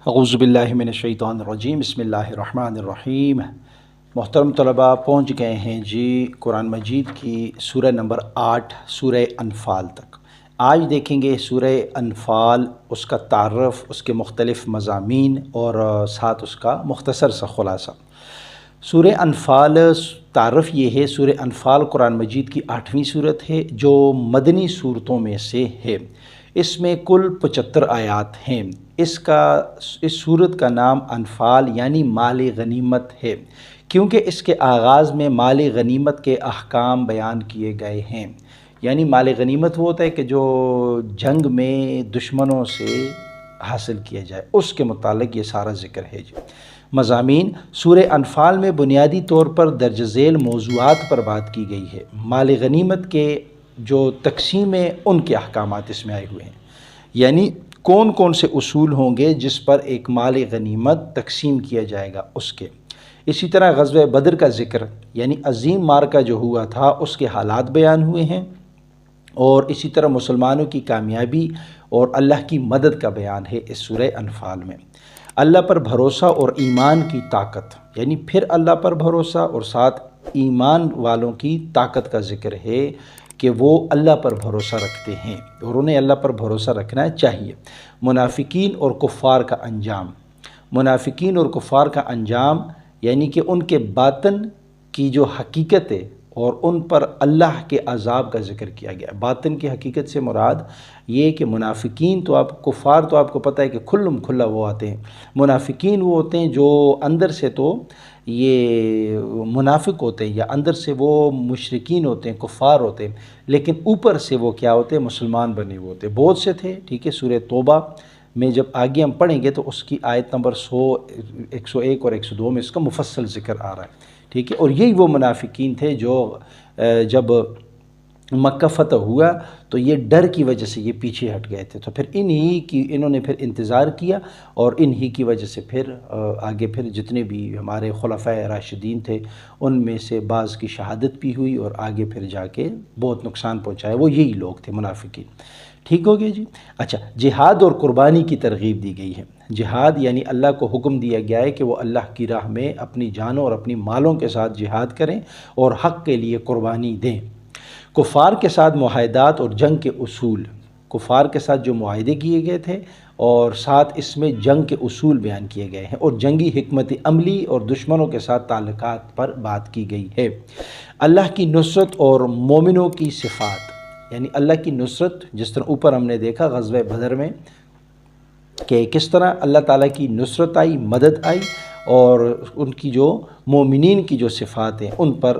اعوذ باللہ من الشیطان الرجیم، بسم اللہ الرحمن الرحیم۔ محترم طلباء، پہنچ گئے ہیں جی قرآن مجید کی سورہ نمبر 8 سورہ انفال تک۔ آج دیکھیں گے سورہ انفال، اس کا تعارف، اس کے مختلف مضامین اور ساتھ اس کا مختصر سا خلاصہ۔ سورہ انفال تعارف یہ ہے، سورہ انفال قرآن مجید کی 8ویں صورت ہے جو مدنی صورتوں میں سے ہے۔ اس میں کل 75 آیات ہیں۔ اس صورت کا نام انفال یعنی مال غنیمت ہے، کیونکہ اس کے آغاز میں مال غنیمت کے احکام بیان کیے گئے ہیں۔ یعنی مال غنیمت وہ ہوتا ہے کہ جو جنگ میں دشمنوں سے حاصل کیا جائے، اس کے متعلق یہ سارا ذکر ہے جی۔ مضامین سورہ انفال میں بنیادی طور پر درج ذیل موضوعات پر بات کی گئی ہے۔ مال غنیمت کے جو تقسیم ہے ان کے احکامات اس میں آئے ہوئے ہیں، یعنی کون کون سے اصول ہوں گے جس پر ایک مال غنیمت تقسیم کیا جائے گا اس کے۔ اسی طرح غزوہ بدر کا ذکر، یعنی عظیم معرکہ جو ہوا تھا اس کے حالات بیان ہوئے ہیں، اور اسی طرح مسلمانوں کی کامیابی اور اللہ کی مدد کا بیان ہے اس سورہ انفال میں۔ اللہ پر بھروسہ اور ایمان کی طاقت، یعنی پھر اللہ پر بھروسہ اور ساتھ ایمان والوں کی طاقت کا ذکر ہے کہ وہ اللہ پر بھروسہ رکھتے ہیں اور انہیں اللہ پر بھروسہ رکھنا چاہیے۔ منافقین اور کفار کا انجام، منافقین اور کفار کا انجام یعنی کہ ان کے باطن کی جو حقیقت ہے اور ان پر اللہ کے عذاب کا ذکر کیا گیا۔ باطن کی حقیقت سے مراد یہ کہ منافقین تو کفار تو آپ کو پتہ ہے کہ کھلم کھلا وہ آتے ہیں۔ منافقین وہ ہوتے ہیں جو اندر سے تو یہ منافق ہوتے ہیں یا اندر سے وہ مشرکین ہوتے ہیں، کفار ہوتے ہیں، لیکن اوپر سے وہ کیا ہوتے ہیں؟ مسلمان بنے ہوئے ہوتے ہیں۔ بہت سے تھے، ٹھیک ہے۔ سورہ توبہ میں جب آگے ہم پڑھیں گے تو اس کی آیت نمبر 101 اور 102 میں اس کا مفصل ذکر آ رہا ہے، ٹھیک ہے۔ اور یہی وہ منافقین تھے جو جب مکہ فتح ہوا تو یہ ڈر کی وجہ سے یہ پیچھے ہٹ گئے تھے، تو پھر انہوں نے پھر انتظار کیا اور انہی کی وجہ سے پھر آگے پھر جتنے بھی ہمارے خلفائے راشدین تھے ان میں سے بعض کی شہادت بھی ہوئی اور آگے پھر جا کے بہت نقصان پہنچایا، وہ یہی لوگ تھے منافقین۔ ٹھیک ہو گیا جی۔ اچھا، جہاد اور قربانی کی ترغیب دی گئی ہے۔ جہاد یعنی اللہ کو حکم دیا گیا ہے کہ وہ اللہ کی راہ میں اپنی جانوں اور اپنی مالوں کے ساتھ جہاد کریں اور حق کے لیے قربانی دیں۔ کفار کے ساتھ معاہدات اور جنگ کے اصول، کفار کے ساتھ جو معاہدے کیے گئے تھے اور ساتھ اس میں جنگ کے اصول بیان کیے گئے ہیں، اور جنگی حکمت عملی اور دشمنوں کے ساتھ تعلقات پر بات کی گئی ہے۔ اللہ کی نصرت اور مومنوں کی صفات، یعنی اللہ کی نصرت جس طرح اوپر ہم نے دیکھا غزوہ بدر میں کہ کس طرح اللہ تعالیٰ کی نصرت آئی، مدد آئی، اور ان کی جو مومنین کی جو صفات ہیں ان پر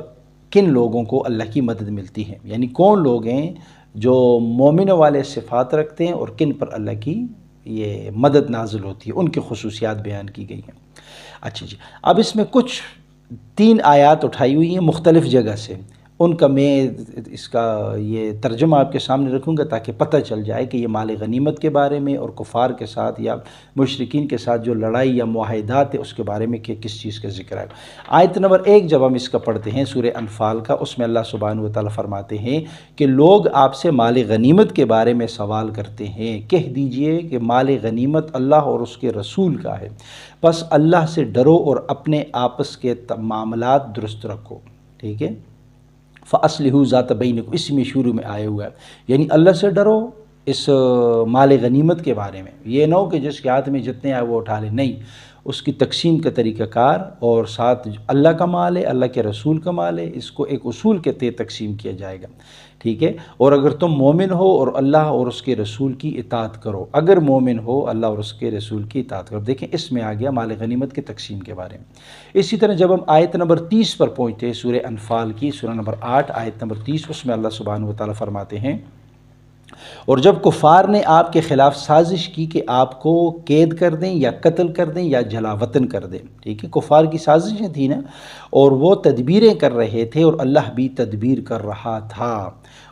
کن لوگوں کو اللہ کی مدد ملتی ہے، یعنی کون لوگ ہیں جو مومن والے صفات رکھتے ہیں اور کن پر اللہ کی یہ مدد نازل ہوتی ہے، ان کی خصوصیات بیان کی گئی ہیں۔ اچھا جی، اب اس میں کچھ 3 آیات اٹھائی ہوئی ہیں مختلف جگہ سے، ان کا میں اس کا یہ ترجمہ آپ کے سامنے رکھوں گا تاکہ پتہ چل جائے کہ یہ مال غنیمت کے بارے میں اور کفار کے ساتھ یا مشرکین کے ساتھ جو لڑائی یا معاہدات ہے اس کے بارے میں کہ کس چیز کا ذکر ہے۔ آیت نمبر 1 جب ہم اس کا پڑھتے ہیں سورہ انفال کا، اس میں اللہ سبحانہ و تعالیٰ فرماتے ہیں کہ لوگ آپ سے مال غنیمت کے بارے میں سوال کرتے ہیں، کہہ دیجئے کہ مال غنیمت اللہ اور اس کے رسول کا ہے، بس اللہ سے ڈرو اور اپنے آپس کے معاملات درست رکھو، ٹھیک ہے۔ فَأَصْلِحُوا ذَاتَ بَيْنِكُمْ، اسی میں شروع میں آئے ہوا ہے، یعنی اللہ سے ڈرو اس مال غنیمت کے بارے میں۔ یہ نہ ہو کہ جس کے ہاتھ میں جتنے آئے وہ اٹھا لے، نہیں، اس کی تقسیم کا طریقہ کار اور ساتھ اللہ کا مال ہے، اللہ کے رسول کا مال ہے، اس کو ایک اصول کے تحت تقسیم کیا جائے گا، ٹھیک ہے۔ اور اگر تم مومن ہو اور اللہ اور اس کے رسول کی اطاعت کرو، اگر مومن ہو اللہ اور اس کے رسول کی اطاعت کرو، دیکھیں اس میں آ گیا مال غنیمت کی تقسیم کے بارے میں۔ اسی طرح جب ہم آیت نمبر 30 پر پہنچتے ہیں سورہ انفال کی، سورہ نمبر 8 آیت نمبر 30، اس میں اللہ سبحانہ و تعالیٰ فرماتے ہیں، اور جب کفار نے آپ کے خلاف سازش کی کہ آپ کو قید کر دیں یا قتل کر دیں یا جلا وطن کر دیں، ٹھیک ہے، کفار کی سازشیں تھیں نا، اور وہ تدبیریں کر رہے تھے اور اللہ بھی تدبیر کر رہا تھا،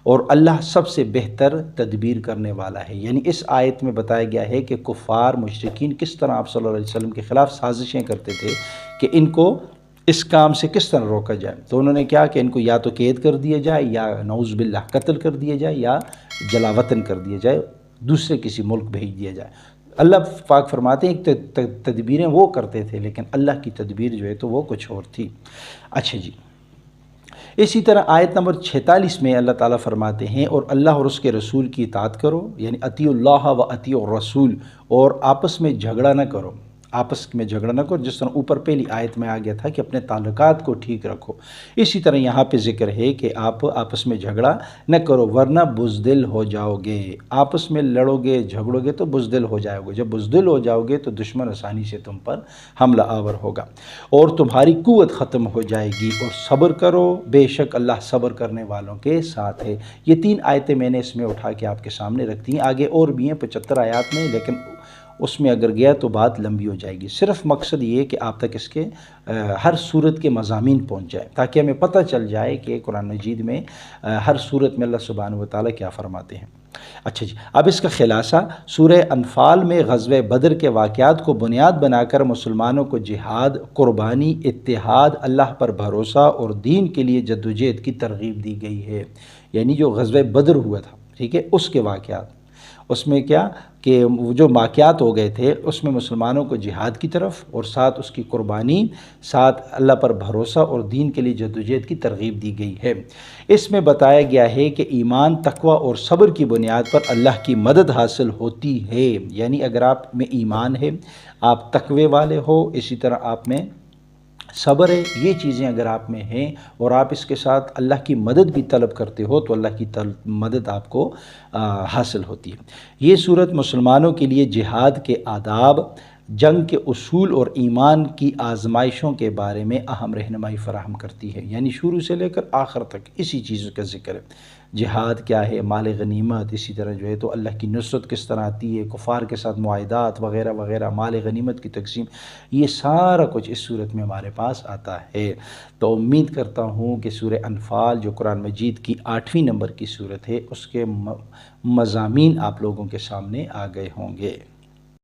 اور اللہ سب سے بہتر تدبیر کرنے والا ہے۔ یعنی اس آیت میں بتایا گیا ہے کہ کفار مشرکین کس طرح آپ صلی اللہ علیہ وسلم کے خلاف سازشیں کرتے تھے کہ ان کو اس کام سے کس طرح روکا جائے، تو انہوں نے کیا کہ ان کو یا تو قید کر دیا جائے یا نعوذ باللہ قتل کر دیا جائے یا جلا وطن کر دیا جائے، دوسرے کسی ملک بھیج دیا جائے۔ اللہ پاک فرماتے ہیں ایک تدبیریں وہ کرتے تھے لیکن اللہ کی تدبیر جو ہے تو وہ کچھ اور تھی۔ اچھا جی، اسی طرح آیت نمبر 46 میں اللہ تعالیٰ فرماتے ہیں اور اللہ اور اس کے رسول کی اطاعت کرو، یعنی اطیعوا اللہ و اطیعوا الرسول، اور آپس میں جھگڑا نہ کرو، آپس میں جھگڑا نہ کرو، جس طرح اوپر پہلی آیت میں آ گیا تھا کہ اپنے تعلقات کو ٹھیک رکھو، اسی طرح یہاں پہ ذکر ہے کہ آپ آپس میں جھگڑا نہ کرو ورنہ بزدل ہو جاؤ گے۔ آپس میں لڑو گے جھگڑو گے تو بزدل ہو جاؤ گے، جب بزدل ہو جاؤ گے تو دشمن آسانی سے تم پر حملہ آور ہوگا اور تمہاری قوت ختم ہو جائے گی، اور صبر کرو بے شک اللہ صبر کرنے والوں کے ساتھ ہے۔ یہ 3 آیتیں میں نے اس میں اٹھا کے آپ کے سامنے رکھ دی ہیں، آگے اور بھی ہیں 75 آیات میں، لیکن اس میں اگر گیا تو بات لمبی ہو جائے گی۔ صرف مقصد یہ کہ آپ تک اس کے ہر صورت کے مضامین پہنچ جائے تاکہ ہمیں پتہ چل جائے کہ قرآن مجید میں ہر صورت میں اللہ سبحانہ و تعالیٰ کیا فرماتے ہیں۔ اچھا جی، اب اس کا خلاصہ سورہ انفال میں غزوہ بدر کے واقعات کو بنیاد بنا کر مسلمانوں کو جہاد، قربانی، اتحاد، اللہ پر بھروسہ اور دین کے لیے جدوجہد کی ترغیب دی گئی ہے۔ یعنی جو غزوہ بدر ہوا تھا، ٹھیک ہے، اس کے واقعات، اس میں کیا کہ جو واقعات ہو گئے تھے اس میں مسلمانوں کو جہاد کی طرف اور ساتھ اس کی قربانی، ساتھ اللہ پر بھروسہ اور دین کے لیے جدوجہد کی ترغیب دی گئی ہے۔ اس میں بتایا گیا ہے کہ ایمان، تقوی اور صبر کی بنیاد پر اللہ کی مدد حاصل ہوتی ہے، یعنی اگر آپ میں ایمان ہے، آپ تقوی والے ہو، اسی طرح آپ میں صبر ہے، یہ چیزیں اگر آپ میں ہیں اور آپ اس کے ساتھ اللہ کی مدد بھی طلب کرتے ہو تو اللہ کی مدد آپ کو حاصل ہوتی ہے۔ یہ صورت مسلمانوں کے لیے جہاد کے آداب، جنگ کے اصول اور ایمان کی آزمائشوں کے بارے میں اہم رہنمائی فراہم کرتی ہے، یعنی شروع سے لے کر آخر تک اسی چیزوں کا ذکر ہے۔ جہاد کیا ہے، مال غنیمت، اسی طرح جو ہے تو اللہ کی نصرت کس طرح آتی ہے، کفار کے ساتھ معاہدات وغیرہ وغیرہ، مال غنیمت کی تقسیم، یہ سارا کچھ اس صورت میں ہمارے پاس آتا ہے۔ تو امید کرتا ہوں کہ سورہ انفال جو قرآن مجید کی 8ویں نمبر کی صورت ہے، اس کے مضامین آپ لوگوں کے سامنے آ گئے ہوں گے۔